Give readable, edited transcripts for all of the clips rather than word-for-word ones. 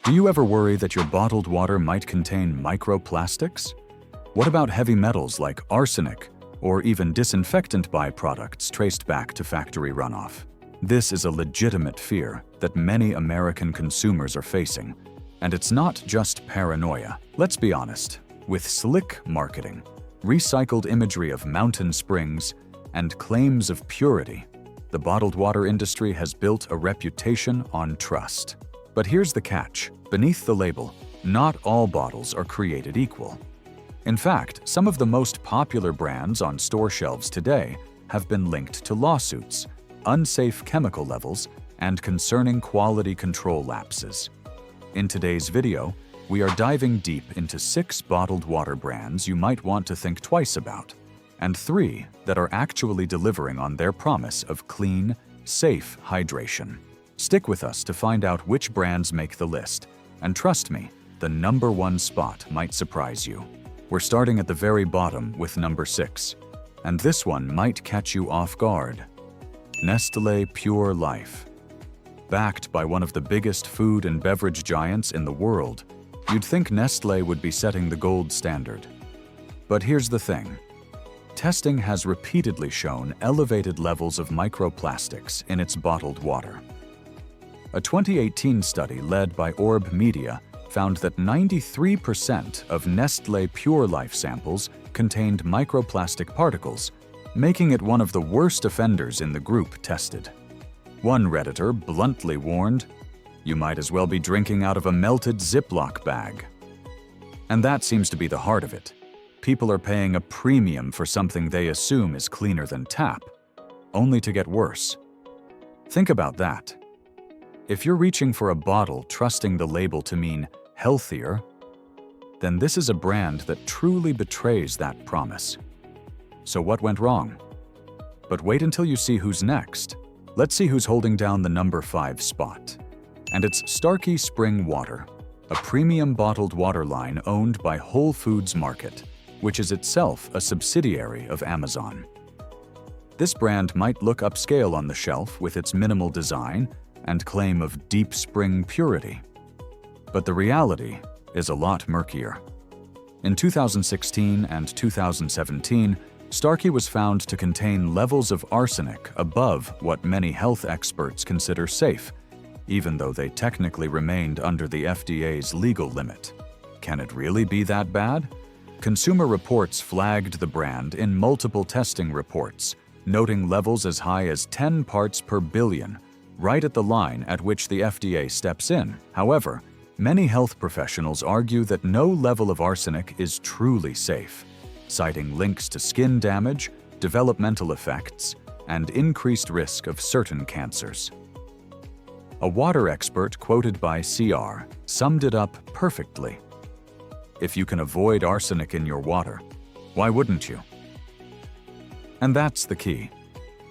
Do you ever worry that your bottled water might contain microplastics? What about heavy metals like arsenic or even disinfectant byproducts traced back to factory runoff? This is a legitimate fear that many American consumers are facing, and it's not just paranoia. Let's be honest, with slick marketing, recycled imagery of mountain springs, and claims of purity, the bottled water industry has built a reputation on trust. But here's the catch. Beneath the label, not all bottles are created equal. In fact, some of the most popular brands on store shelves today have been linked to lawsuits, unsafe chemical levels, and concerning quality control lapses. In today's video, we are diving deep into 6 bottled water brands you might want to think twice about, and 3 that are actually delivering on their promise of clean, safe hydration. Stick with us to find out which brands make the list, and trust me, the number 1 spot might surprise you. We're starting at the very bottom with number 6, and this one might catch you off guard. Nestlé Pure Life. Backed by one of the biggest food and beverage giants in the world, you'd think Nestlé would be setting the gold standard. But here's the thing. Testing has repeatedly shown elevated levels of microplastics in its bottled water. A 2018 study led by Orb Media found that 93% of Nestlé Pure Life samples contained microplastic particles, making it one of the worst offenders in the group tested. One Redditor bluntly warned, "You might as well be drinking out of a melted Ziploc bag." And that seems to be the heart of it. People are paying a premium for something they assume is cleaner than tap, only to get worse. Think about that. If you're reaching for a bottle trusting the label to mean healthier, then this is a brand that truly betrays that promise. So what went wrong? But wait until you see who's next. Let's see who's holding down the number 5 spot. And it's Starkey Spring Water, a premium bottled water line owned by Whole Foods Market, which is itself a subsidiary of Amazon. This brand might look upscale on the shelf with its minimal design and claim of deep spring purity. But the reality is a lot murkier. In 2016 and 2017, Starkey was found to contain levels of arsenic above what many health experts consider safe, even though they technically remained under the FDA's legal limit. Can it really be that bad? Consumer Reports flagged the brand in multiple testing reports, noting levels as high as 10 parts per billion, right at the line at which the FDA steps in. However, many health professionals argue that no level of arsenic is truly safe, citing links to skin damage, developmental effects, and increased risk of certain cancers. A water expert quoted by CR summed it up perfectly. "If you can avoid arsenic in your water, why wouldn't you?" And that's the key.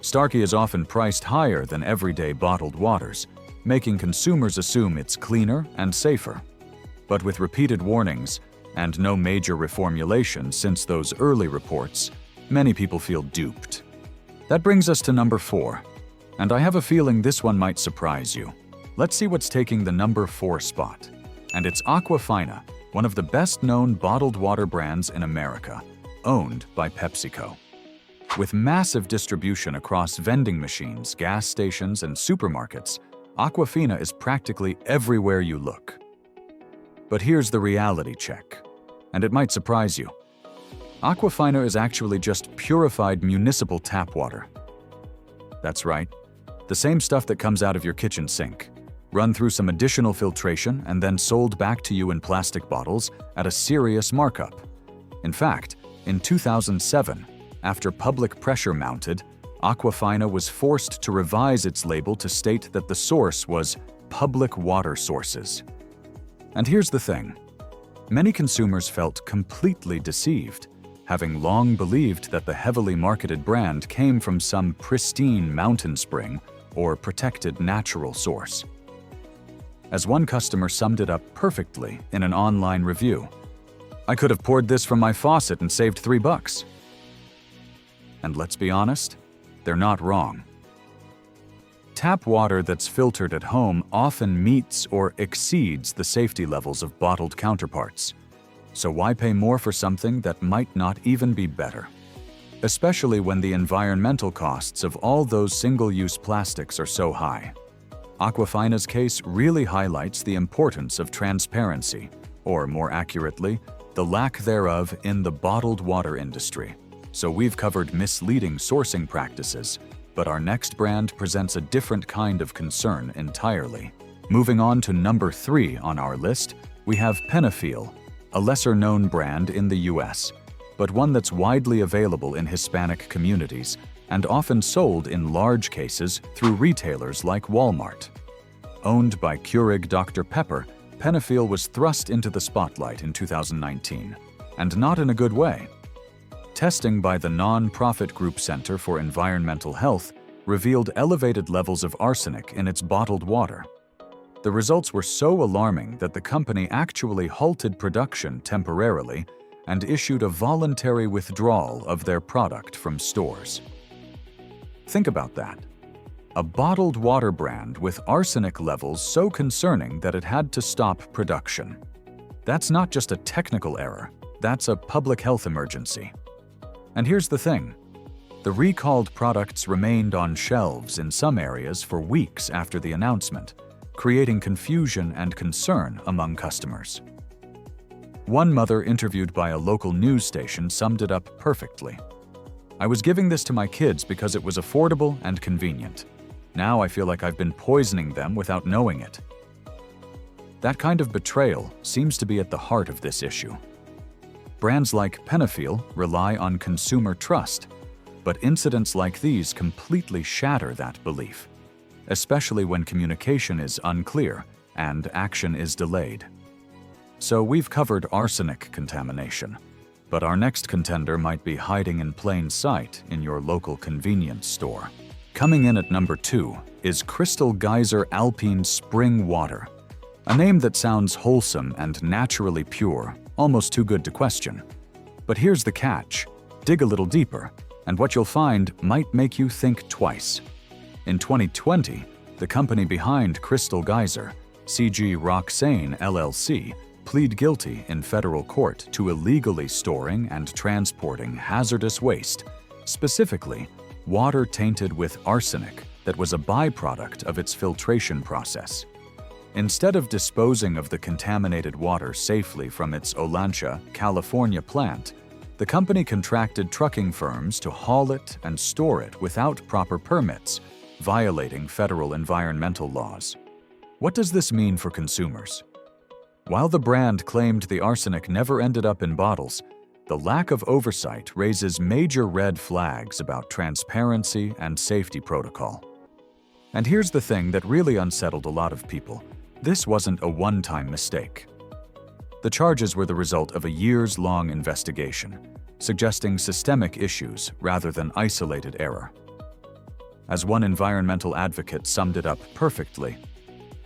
Starkey is often priced higher than everyday bottled waters, making consumers assume it's cleaner and safer. But with repeated warnings and no major reformulation since those early reports, many people feel duped. That brings us to number 4, and I have a feeling this one might surprise you. Let's see what's taking the number 4 spot. And it's Aquafina, one of the best-known bottled water brands in America, owned by PepsiCo. With massive distribution across vending machines, gas stations, and supermarkets, Aquafina is practically everywhere you look. But here's the reality check, and it might surprise you. Aquafina is actually just purified municipal tap water. That's right, the same stuff that comes out of your kitchen sink, run through some additional filtration and then sold back to you in plastic bottles at a serious markup. In fact, in 2007, after public pressure mounted, Aquafina was forced to revise its label to state that the source was public water sources. And here's the thing. Many consumers felt completely deceived, having long believed that the heavily marketed brand came from some pristine mountain spring or protected natural source. As one customer summed it up perfectly in an online review, "I could have poured this from my faucet and saved $3. And let's be honest, they're not wrong. Tap water that's filtered at home often meets or exceeds the safety levels of bottled counterparts. So why pay more for something that might not even be better? Especially when the environmental costs of all those single-use plastics are so high. Aquafina's case really highlights the importance of transparency, or more accurately, the lack thereof in the bottled water industry. So we've covered misleading sourcing practices, but our next brand presents a different kind of concern entirely. Moving on to number 3 on our list, we have Penafiel, a lesser-known brand in the US, but one that's widely available in Hispanic communities and often sold in large cases through retailers like Walmart. Owned by Keurig Dr. Pepper, Penafiel was thrust into the spotlight in 2019, and not in a good way. Testing by the non-profit group Center for Environmental Health revealed elevated levels of arsenic in its bottled water. The results were so alarming that the company actually halted production temporarily and issued a voluntary withdrawal of their product from stores. Think about that. A bottled water brand with arsenic levels so concerning that it had to stop production. That's not just a technical error, that's a public health emergency. And here's the thing. The recalled products remained on shelves in some areas for weeks after the announcement, creating confusion and concern among customers. One mother interviewed by a local news station summed it up perfectly. "I was giving this to my kids because it was affordable and convenient. Now I feel like I've been poisoning them without knowing it." That kind of betrayal seems to be at the heart of this issue. Brands like Penafiel rely on consumer trust, but incidents like these completely shatter that belief, especially when communication is unclear and action is delayed. So we've covered arsenic contamination, but our next contender might be hiding in plain sight in your local convenience store. Coming in at number 2 is Crystal Geyser Alpine Spring Water, a name that sounds wholesome and naturally pure, almost too good to question. But here's the catch. Dig a little deeper, and what you'll find might make you think twice. In 2020, the company behind Crystal Geyser, CG Roxane LLC, plead guilty in federal court to illegally storing and transporting hazardous waste, specifically water tainted with arsenic that was a byproduct of its filtration process. Instead of disposing of the contaminated water safely from its Olancha, California plant, the company contracted trucking firms to haul it and store it without proper permits, violating federal environmental laws. What does this mean for consumers? While the brand claimed the arsenic never ended up in bottles, the lack of oversight raises major red flags about transparency and safety protocol. And here's the thing that really unsettled a lot of people. This wasn't a one-time mistake. The charges were the result of a years-long investigation, suggesting systemic issues rather than isolated error. As one environmental advocate summed it up perfectly,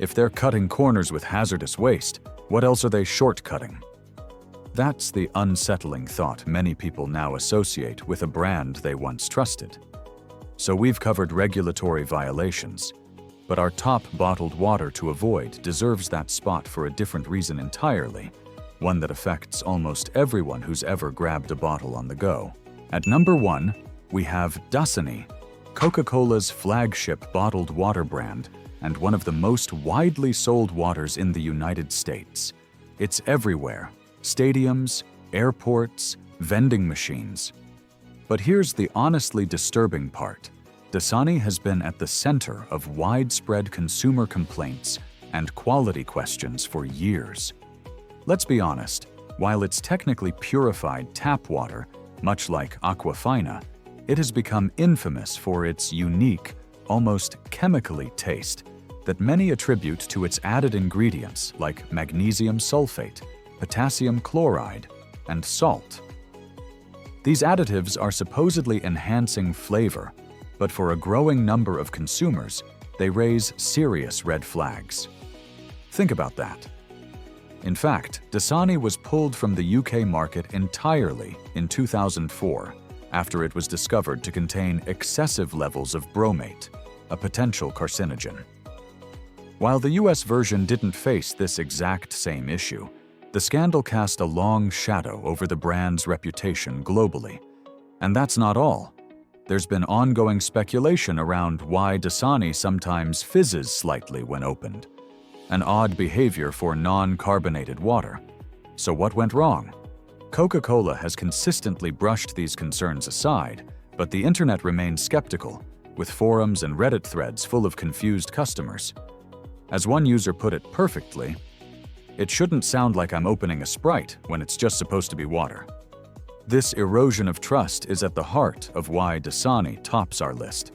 if they're cutting corners with hazardous waste, what else are they shortcutting? That's the unsettling thought many people now associate with a brand they once trusted. So we've covered regulatory violations, but our top bottled water to avoid deserves that spot for a different reason entirely, one that affects almost everyone who's ever grabbed a bottle on the go. At number 1, we have Dasani, Coca-Cola's flagship bottled water brand and one of the most widely sold waters in the United States. It's everywhere: stadiums, airports, vending machines. But here's the honestly disturbing part. Dasani has been at the center of widespread consumer complaints and quality questions for years. Let's be honest, while it's technically purified tap water, much like Aquafina, it has become infamous for its unique, almost chemically taste that many attribute to its added ingredients like magnesium sulfate, potassium chloride, and salt. These additives are supposedly enhancing flavor, but for a growing number of consumers, they raise serious red flags. Think about that. In fact, Dasani was pulled from the UK market entirely in 2004 after it was discovered to contain excessive levels of bromate, a potential carcinogen. While the US version didn't face this exact same issue, the scandal cast a long shadow over the brand's reputation globally. And that's not all. There's been ongoing speculation around why Dasani sometimes fizzes slightly when opened, an odd behavior for non-carbonated water. So what went wrong? Coca-Cola has consistently brushed these concerns aside, but the internet remains skeptical, with forums and Reddit threads full of confused customers. As one user put it perfectly, "It shouldn't sound like I'm opening a Sprite when it's just supposed to be water." This erosion of trust is at the heart of why Dasani tops our list.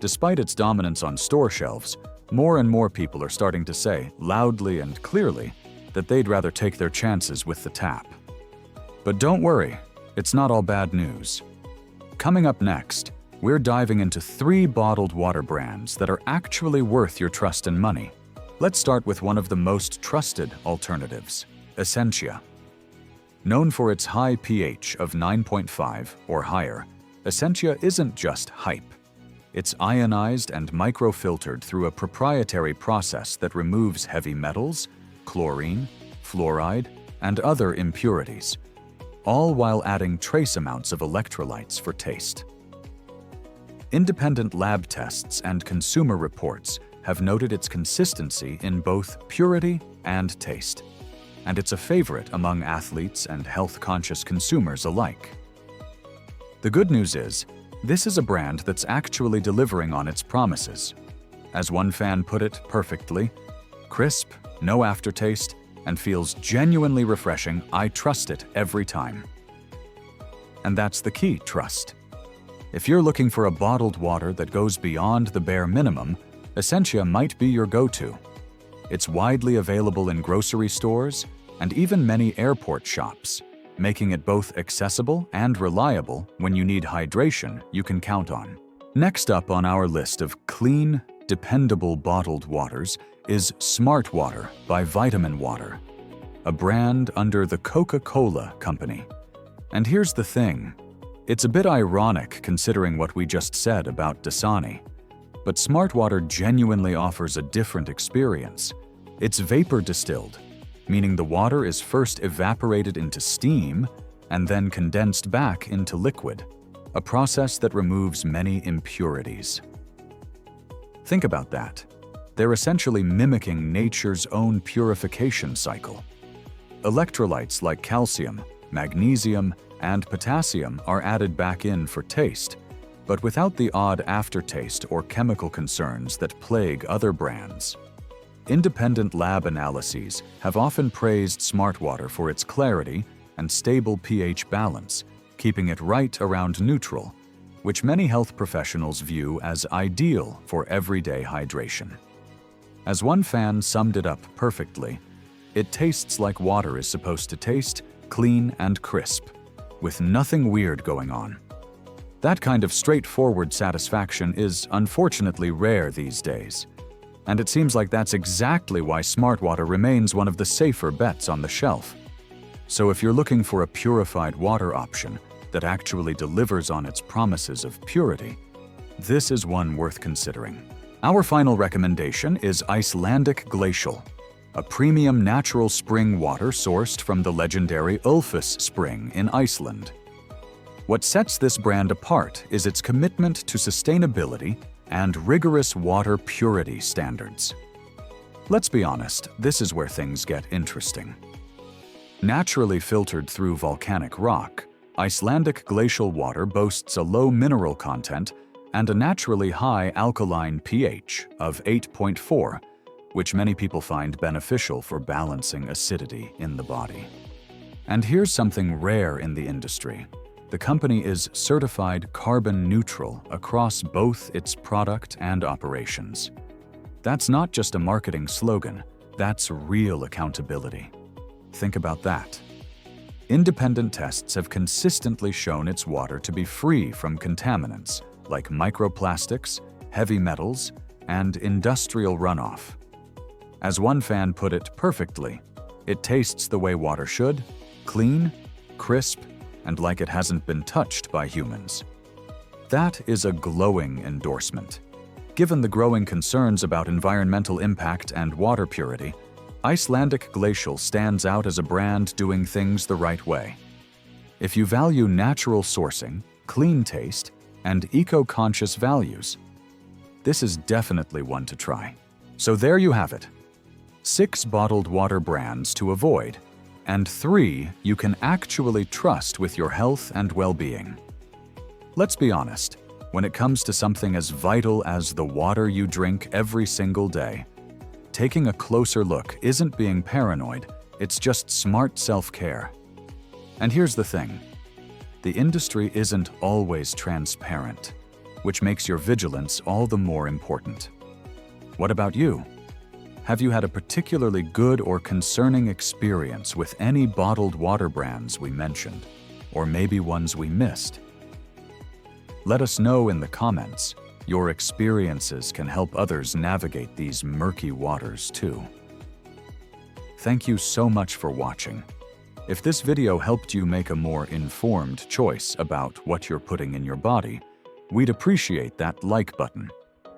Despite its dominance on store shelves, more and more people are starting to say, loudly and clearly, that they'd rather take their chances with the tap. But don't worry, it's not all bad news. Coming up next, we're diving into 3 bottled water brands that are actually worth your trust and money. Let's start with one of the most trusted alternatives, Essentia. Known for its high pH of 9.5 or higher, Essentia isn't just hype. It's ionized and microfiltered through a proprietary process that removes heavy metals, chlorine, fluoride, and other impurities, all while adding trace amounts of electrolytes for taste. Independent lab tests and consumer reports have noted its consistency in both purity and taste, and it's a favorite among athletes and health-conscious consumers alike. The good news is, this is a brand that's actually delivering on its promises. As one fan put it perfectly, "Crisp, no aftertaste, and feels genuinely refreshing. I trust it every time." And that's the key, trust. If you're looking for a bottled water that goes beyond the bare minimum, Essentia might be your go-to. It's widely available in grocery stores and even many airport shops, making it both accessible and reliable when you need hydration you can count on. Next up on our list of clean, dependable bottled waters is Smart Water by Vitamin Water, a brand under the Coca-Cola Company. And here's the thing, it's a bit ironic considering what we just said about Dasani, but Smart Water genuinely offers a different experience. It's vapor distilled, meaning the water is first evaporated into steam and then condensed back into liquid, a process that removes many impurities. Think about that. They're essentially mimicking nature's own purification cycle. Electrolytes like calcium, magnesium, and potassium are added back in for taste, but without the odd aftertaste or chemical concerns that plague other brands. Independent lab analyses have often praised Smart Water for its clarity and stable pH balance, keeping it right around neutral, which many health professionals view as ideal for everyday hydration. As one fan summed it up perfectly, "It tastes like water is supposed to taste, clean and crisp, with nothing weird going on." That kind of straightforward satisfaction is unfortunately rare these days. And it seems like that's exactly why Smart Water remains one of the safer bets on the shelf. So if you're looking for a purified water option that actually delivers on its promises of purity, this is one worth considering. Our final recommendation is Icelandic Glacial, a premium natural spring water sourced from the legendary Ulfus Spring in Iceland. What sets this brand apart is its commitment to sustainability and rigorous water purity standards. Let's be honest, this is where things get interesting. Naturally filtered through volcanic rock, Icelandic glacial water boasts a low mineral content and a naturally high alkaline pH of 8.4, which many people find beneficial for balancing acidity in the body. And here's something rare in the industry. The company is certified carbon neutral across both its product and operations. That's not just a marketing slogan, that's real accountability. Think about that. Independent tests have consistently shown its water to be free from contaminants like microplastics, heavy metals, and industrial runoff. As one fan put it perfectly, "It tastes the way water should, clean, crisp, and like it hasn't been touched by humans." That is a glowing endorsement. Given the growing concerns about environmental impact and water purity, Icelandic Glacial stands out as a brand doing things the right way. If you value natural sourcing, clean taste, and eco-conscious values, this is definitely one to try. So there you have it. 6 bottled water brands to avoid, and 3 you can actually trust with your health and well-being. Let's be honest, when it comes to something as vital as the water you drink every single day, taking a closer look isn't being paranoid, it's just smart self-care. And here's the thing. The industry isn't always transparent, which makes your vigilance all the more important. What about you? Have you had a particularly good or concerning experience with any bottled water brands we mentioned, or maybe ones we missed? Let us know in the comments. Your experiences can help others navigate these murky waters too. Thank you so much for watching. If this video helped you make a more informed choice about what you're putting in your body, we'd appreciate that like button.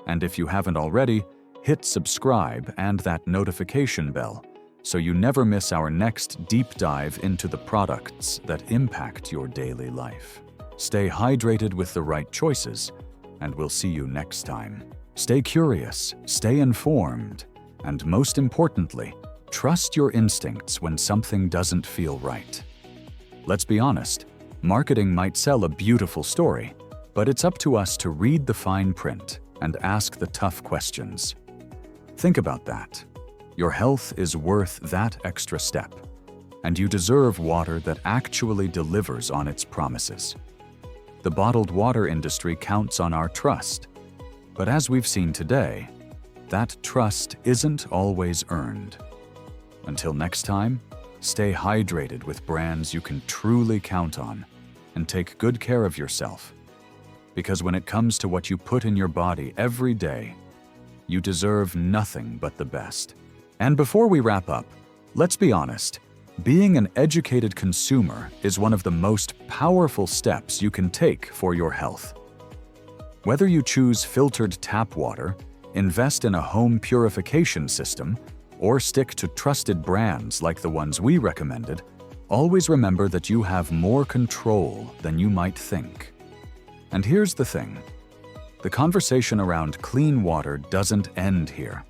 And if you haven't already, hit subscribe and that notification bell so you never miss our next deep dive into the products that impact your daily life. Stay hydrated with the right choices, and we'll see you next time. Stay curious, stay informed, and most importantly, trust your instincts when something doesn't feel right. Let's be honest, marketing might sell a beautiful story, but it's up to us to read the fine print and ask the tough questions. Think about that. Your health is worth that extra step, and you deserve water that actually delivers on its promises. The bottled water industry counts on our trust, but as we've seen today, that trust isn't always earned. Until next time, stay hydrated with brands you can truly count on, and take good care of yourself. Because when it comes to what you put in your body every day, you deserve nothing but the best. And before we wrap up, let's be honest, being an educated consumer is one of the most powerful steps you can take for your health. Whether you choose filtered tap water, invest in a home purification system, or stick to trusted brands like the ones we recommended, always remember that you have more control than you might think. And here's the thing. The conversation around clean water doesn't end here,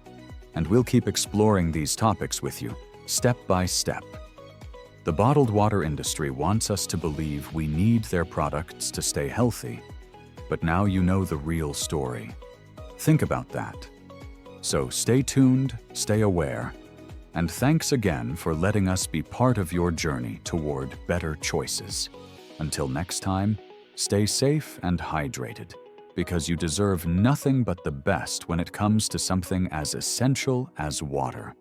and we'll keep exploring these topics with you, step by step. The bottled water industry wants us to believe we need their products to stay healthy, but now you know the real story. Think about that. So stay tuned, stay aware, and thanks again for letting us be part of your journey toward better choices. Until next time, stay safe and hydrated, because you deserve nothing but the best when it comes to something as essential as water.